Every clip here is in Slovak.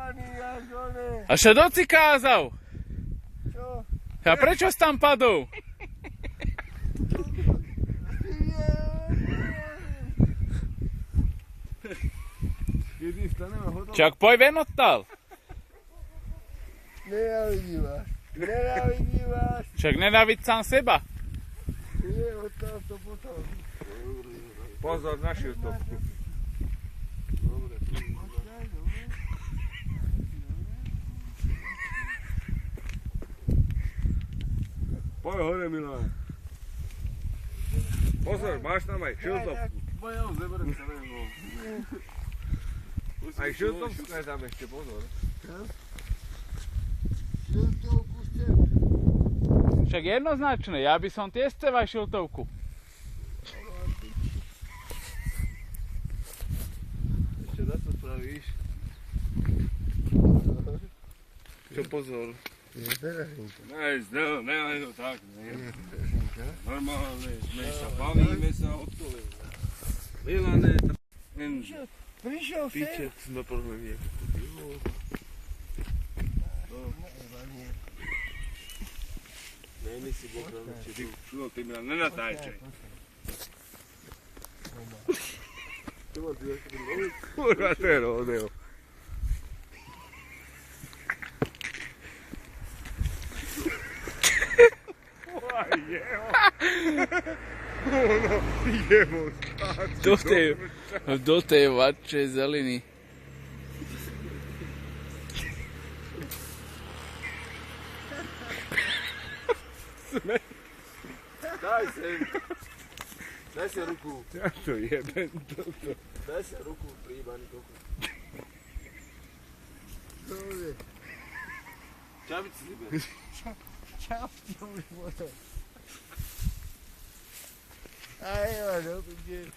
Jebaný až one. A čo doci kázal? Čo? A prečo si tam padol? Kedy staneme hotovo? Čak poj ven odtal. Nenávidím vás. Nenávidím vás. Čak nenávid sám seba. Nie, odtal to potom. Pozor na šiltovku. Dobre. Poď hore, Milan. Pozor, máš tam aj šiltovku. Bojom zeberem sa neviem. Aj šiltovku je tam ešte, pozor. Šiltovku ste. Však jednoznačne, ja by som tiež ceval šiltovku. Ešte na to spravíš? Čo pozor? Nehaj to tak, ne. Normálne, sme sa bavíme sa o to. Milane, Prišiel sem? piček sme prvé niekto. Nejmi si bokrami, či tu. Ty mi nenatáčaj. Kurva, to je rodeo. Do tej vatčej zeliny. Daj sem. Daj si ruku. Ja to jebem toto. Daj si ruku, príjbaný koku. Dobre. Čavici si ber. Čavici už bude. Aj, no, kde.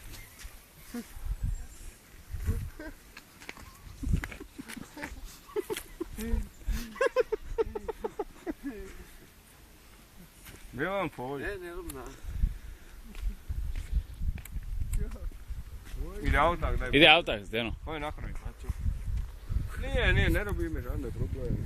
Milan, poď. Nerob nás. Ide auták, daj. Ide auták, Zdeno. Poď na kraj. Nie, nerobíme žiadne problémy.